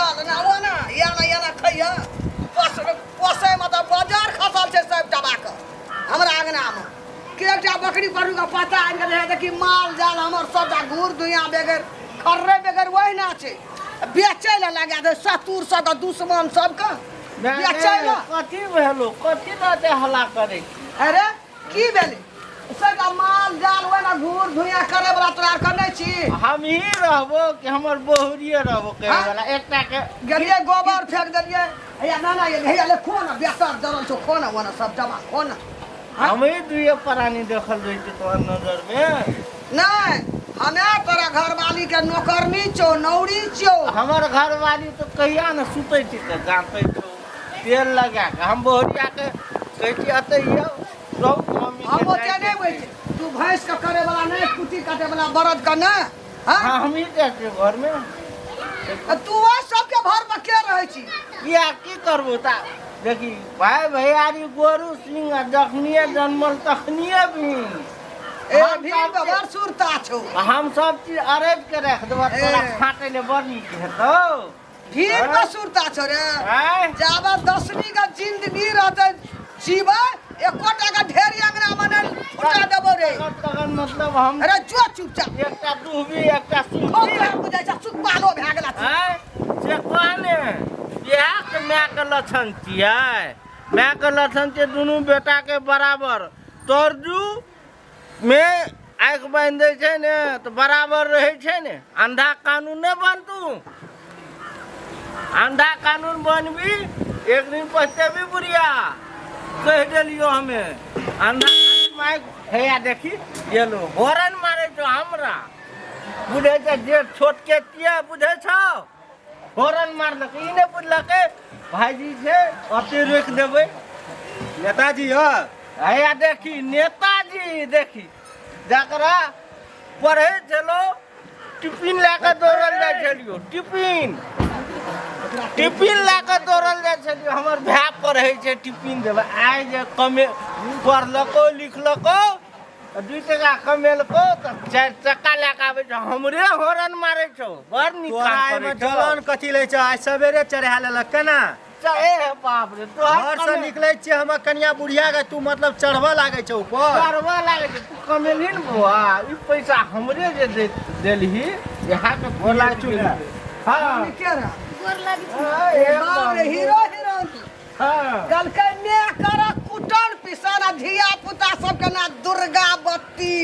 चल ना वो ना या खैया पोसे मतलब बाजार खसल छै सब टबाक हमरा आंगना में कि एकटा बकरी परू का पता आनि के रहे कि माल जाल हमर सबटा घूर दुनिया बेगर खर्रे बेगर ओहिना छै बेचै ला लगा दे सतुर सब दुश्मन सबके बेचै ला कथी भेलो कथी रहते हल्ला करे अरे की भेलै सबटा माल जाल ओहिना घूर धुइया करे वाला तैयार करने छी हम ही रहबो कि हमर बहुरिये रहबो करे वाला एकटा के गेलिए गोबर फेंक देलिए या ना ये ले खो ना बेसर जरल छो खो ना वना सब जमा खो ना हम ही दुइये प्राणी देखल रही तोहर नजर में नहीं हमें तोरा घरवाली के नौकरनी छो नौरी छो हमर घरवाली तो कहिया न सुतै छी त जाते छो तेल लगा के हम बहुरिया के कहै छी अतै यो रौ मम्मी हम ओते नहीं होय छै तू भैंस के करे वाला नहीं कुटी काटे वाला बरद का ना हां हम ही जाते घर में तू वो सब के घर में के रहै छी या की करबो ता देखी भाई भैयारी गोरु सिंह जखनिए जन्मल तखनिए भी ए भीड़ में बड़ सुरता छो हम सब चीज अरेंज के रख देबो तोरा खाटे ले बड़ नीक हेतौ भीड़ में सुरता छो रे जाबा 10वीं का जिंदगी रहते जीवा एको टाका ढेरी अंगना मनल फुटा देबो रे तगन मतलब हम अरे जो चुपचाप एकटा डूबी एकटा खूब काम बुझाइ छ सुख पालो भए गेला से कहने बियाह के माय के लक्षण छियै माय के लक्षण छै दुनू बेटा के बराबर तोरजू में आँख बांधि दै छै ने तो बराबर रहे छै ने अंधा कानून नहीं बनतू अंधा कानून बनबी एक दिन पछतेबी बुढ़िया कह दिलियो हमें अंधा कानून माय हैया देखी ये लो हॉर्न मारे छो हमरा बुझे छै जे छोट के तिया बुझे छौ हॉर्न मारलक ई नहीं बुझलक भाईजी छै अते रोक देबै नेताजी हो हैया देखी नेताजी देखी जकरा पढ़े चलो टिफिन लेके दौड़ल जाय छलियो टिफिन लेके दौड़ल जाय छलियो हमर भाय पढ़े छै टिफिन देबै आइ जे कमे पढ़लको लिखलको 2 टका कमेलको त 4 चक्का लेके आबै छ हमरे हॉर्न मारै छौ बड़ नीक काम करै छौ जवान कथी लै छ आइ सवेरे चढ़ा लेलक केना ए बाप रे घर से निकलै छियै हम कन्या बुढ़िया के तू मतलब चढ़बा लागै छ ऊपर चढ़बा लागै छै तू कमेलही न बुआ ई पैसा हमरे जे देलही यहाँ के गोर लाग चुका हां के रे गोर लाग बाप रे हीरो हां कल के ने कर कुटन पिसाना धिया पुता सब के ना दुर्गा बत्ती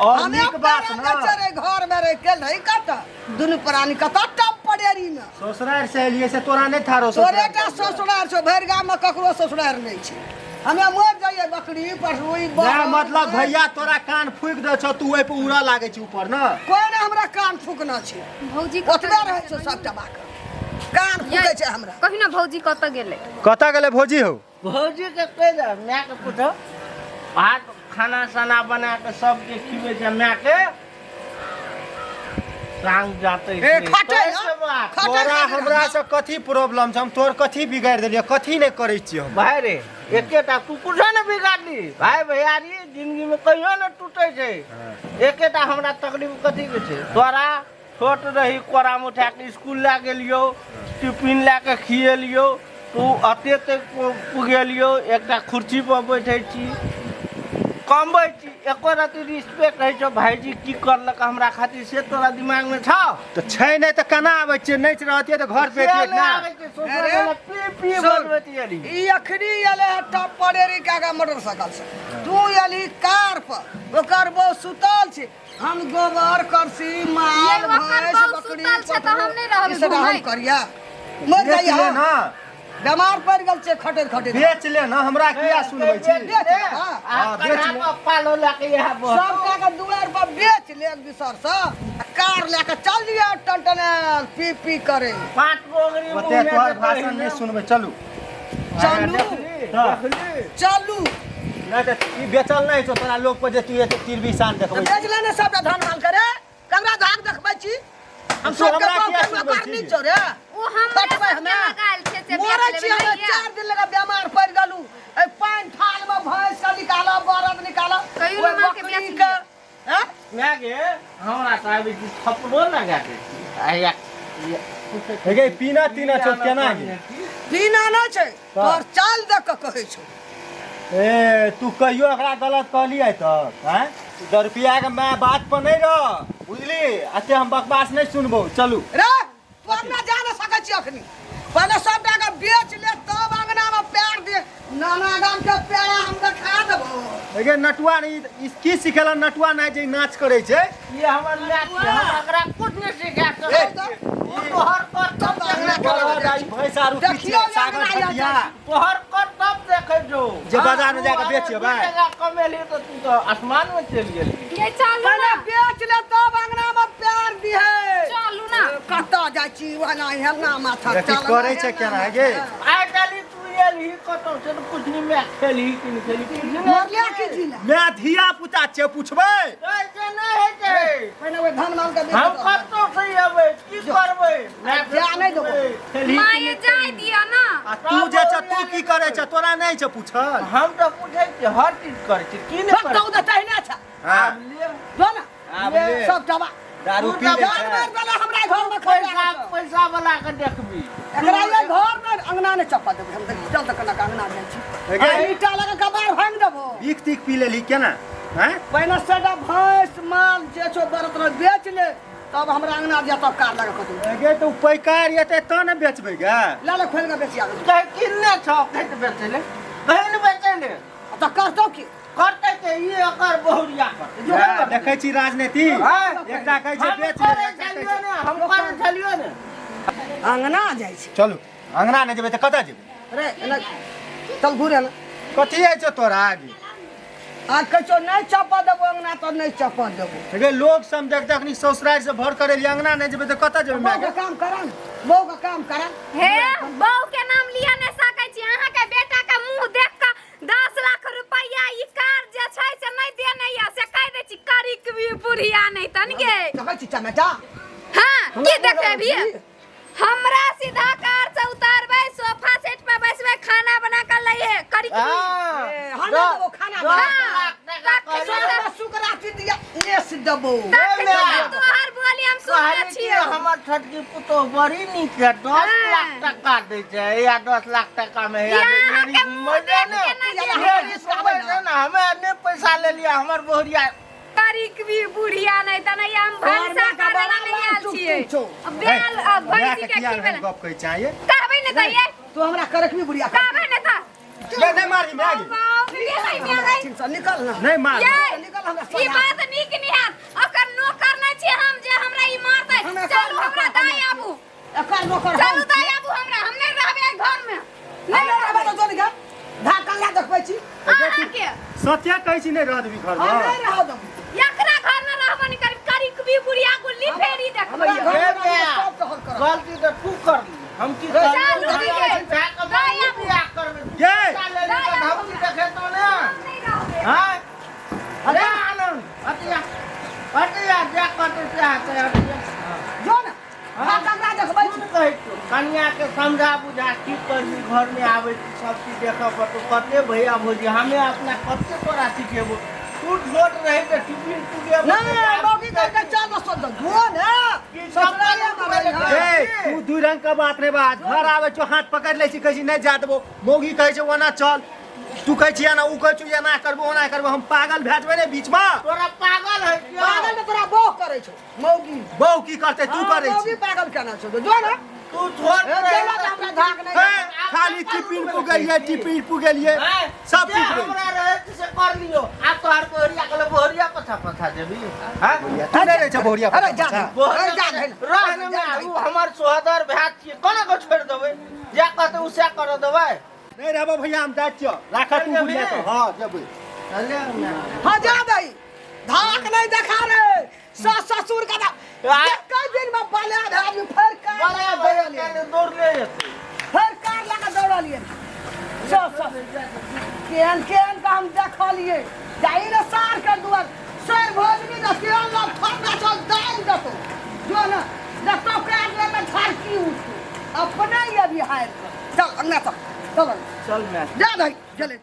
और नीक बात ना चरे घर में रह के नहीं कत दुनु प्राणी कत टप पडेरी में ससुरार से एलिए से तोरा नहीं थारो तोरे का ससुरार छो भर गाम में ककरो ससुरार नहीं छै हमें मर जाइए बकरी पठुई ना मतलब भैया तोरा कान फूक दे छ तू ओइ पे उड़ा लागै छी ऊपर ना कोई ना हमरा कान फूकना छै भौजी ओतबे रहे छो सबटा बाक कान फूकै छै हमरा कहि ना भौजी कत गेलै कता गेले भौजी हो भौजी के कह दे माय के पूछो भात खाना साना बना के सबके खिबै छै माय के सांग जाते ए खटे तोरा हमरा से कथी प्रॉब्लम छ हम तोर कथी बिगाड़ देलिए कथी नहीं करै छी हम भाई रे एकेटा तू कुछ न बिगाड़ली भाई भैयारी जिंदगी में कहियो न टूटे छै एकेटा हमरा तकलीफ कथी के छै तोरा छोट रही कोरा में उठा के स्कूल ला गेलियो टिफिन ला के खिएलियो तू अते तक पुगेलियो एकटा कुर्सी पर बैठे छी कमबै छी एको रति रिस्पेक्ट है छौ भाईजी की करलक हमरा खातिर से तोरा दिमाग में छौ तो छै नहीं तो केना आबै छी नहीं रहतिए तो घर पे एतिए ना पी बोलबती अली ई अखनी एले टप पडेरी का मोटरसाइकिल से तू एली कार पर ओकर बो सुतल छै हम गोबर करसी माल भैंस बकरी सुतल छै त हम नहीं रहब हम करिया मर जाइए ना बीमार पड़ गल छै खटे खटे बेच ले ना हमरा किया सुनबै छी बेच ले पालो लाके यहां बस सब का दुआर पर बेच ले एक बिसर से कार लेके चल दिया टन पी पी करे 5 गोगरी बते तोहर भाषण नहीं सुनबै चलू चलू ना तो ई बेचल नहीं छौ तोरा लोग पर जे तू एते तीर बिसान देखबै बेच लेने सबटा धन माल करे कमरा धाक देखबै छी हम सब के करनी छौ रे ओ हम लगाल छै से मोरे छी हम 4 दिन लगा बीमार पड़ गलू ए पानी थाल में भैंस का निकाला बरद निकाला कहियो मां के बेच का हैं मैं गे हमरा साहब जी थप्पड़ो लगा के आया हेगे पीना तीना छौ केना गे पीना नहीं छै तोर चाल देख के कहै छौ ए तू कहियो एकरा गलत कहलियै त हैं 10 रुपया के मैं बात पर नहीं रह बुझली अते हम बकवास नहीं सुनबो चलू रे तू अपना जा न सकै छी अखनी पहले सबटा के बेच ले तब अंगना में पैर दे नाना गाम के पैरा हम देखा देबो हेगे नटुआ नहीं की सिखेला नटुआ नहीं जे नाच करे छै ये हमर मैच छै हम एकरा कुछ नहीं सिखा सकब तोहर कर्तव्य भैंसा रुपी देखियो सागर अंगना खटिया तोहर कर्तव्य देखे जो जे बाजार में जाके बेचियो भाई जगह कमेली तो तू तो आसमान में चल गेली ये चालू पहले ना बेच ले तब अंगना में पैर दिहे चालू ना कतऽ जाइ छी वना हेलना माथा देखी करे छै केना हेगे आइ काली तू एलही कतौ से तो कुछ नहीं मैं खेली कि नहीं खेली मोरले की जिला मैं धिया पुता छै पूछबै ऐसे नहीं है छै पहले वो धन मान के हम कतौ से अबै की करबै मैं जा नहीं देबो खेली माँ ये जाय दिया ना आ तू जे छ तू की करे छ तोरा नहीं छ पूछल हम तो पूछे छी हर चीज करे छी की नहीं फटौ करे द तहने छ हां आब ले जो ना आब ये ले। सब दवा दारू पी ले जान मार वाला हमरा घर में पैसा खड़ा पैसा वाला के देखबी एकरा ये घर में अंगना ने चप्पा देबे हम देख चल तक ना अंगना जाइ छी हेगे आ ईटा लगा कबार भांग देबो बीक तीक पी लेली केना हैं पहले सेटा भैंस माल जे छो बरत में बेच ले तब हमरा अंगना जा तब कार लगा कतौ हेगे तो पैकार एते त न बेचबै गे ले ले खोल के बेचिया कह किन्ने छ कहत बेचले बहन बेचले त करतो की करते के ये एकर बहुरिया कर देखै छी राजनीति हां एकटा कहै छै बेच ले एकटा कहै छै- हम करे छलियो ने अंगना जाइ छी चलू अंगना नहीं जेबै त कतऽ जेबै रे एना चल घुरे ना कथी है छ तोरा आगे आ कहियो नहीं चप्पा देबो अंगना तो नहीं चप्पा देबो हेगे लोग समझक तखनी ससुराल से भर करे लिए अंगना नहीं जेबै त कतऽ जेबै बहू मैं का काम करा बहू का काम करा हे बहू के नाम लिया नहीं सकै छी अहाँ के बेटा के मुंह देख के 10 लाख रुपया ई कार जे छै से नहीं देने या से कह दे छी करिक भी बुढ़िया नहीं तन गे देखै छी टमाटा हां की देखे भी हमरा सीधा कार से उतारबै सोफा सेट पे बैसबै खाना बना के लइए करिक भी हम देबो खाना बना सुकराती दिया लेस देबो तोहर बोली हम सुनै छियै हमर छटकी पुतो बड़ी नीक है 10 लाख टका दे छै या 10 लाख टका में या मेरी मजे ने ना हमें ने पैसा ले लिया हमर बोहरिया करिक भी बुढ़िया नहीं त नहीं हम भंसा करे नहीं आल छियै बेल भैंसी के की भेल गप कहै चाहिए कहबै ने त ये तू हमरा करक भी बुढ़िया कहबै ने त नहीं मारी मैं आगे निकल ना नहीं मार निकल हमरा ई बात नीक नहीं है ओकर नौकर नहीं छी हम जे हमरा ई मारतै चलू हमरा दाई आबू एकर नौकर चलू दाई आबू हमरा हम नहीं रहबै घर में नहीं रहबे तो जोन गा ढाकल ला देखबै छी अहाँ के सत्या कहै छी नहीं रह देबी घर हम में नहीं रह देबो एकरा घर में रहबो नहीं करिक भी बुढ़िया गुल्ली फेरी देखबै हमरा घर में सब टहल कर गलती तो तू कर ली हम की चल, ये हम देखे तो ना हां अरे आनंद हटिया हटिया जा करते से आते हटिया जो ना ढाकल ला देखबै छी कहे तो कन्या के समझा बुझा की करबी घर में आवे सब चीज देखा पर तो कते भैया भौजी हमें अपना कते तोरा सिखेबो टूट फोट रहे तो टिफिन टूटे नहीं मौगी करके चल बस जो ना ससुराले में ए तू दू रंग का बात नहीं बात घर आवे छो हाथ पकड़ ले छी कहै छी नहीं जा देबो मौगी कहै छै ओना चल तू कहै छी ना ऊ कहै छी एना करबो ओना करबो हम पागल भए जेबै ने बीच में तोरा पागल है क्या पागल में तोरा बौह करे छौ मौगी बहु की करते तू करे मौगी छी पागल केना छौ जो ना तू छोड़ जेला हमरा धाक नहीं ए, खाली टिपिन पुगलिए टिपिन पुगलिए सब सब पुगलिए हमरा रहे से कर लियो आ तोहर बोहरिया कले बोहरिया पछा पछा देबी हां तू नहीं रहे छ बोरिया अरे जा अच्छा। जा रहने में ऊ हमर सोहदर भात छी कोना को छोड़ देबै जे कहते उसे कर देबै नहीं रहबो भैया हम जात छियो राखा तू बुझिया तो हां जेबै चले ना हां जा दई धाक नहीं देखा रे ससुर का एक दिन में पाले आदमी फेर बड़ा कर भैया के दौड़ ले जेतै फेर कार लगा दौड़ा लिए केन केन का हम देखा लिए जाई रे सार के दुआर सर भोजनी का केन ला फंदा चल दाल दतो जो ना देखतो के आगे में झाड़की उठ अपने ही अभी हायर कर चल अंगना चल चल मैं जा भाई चले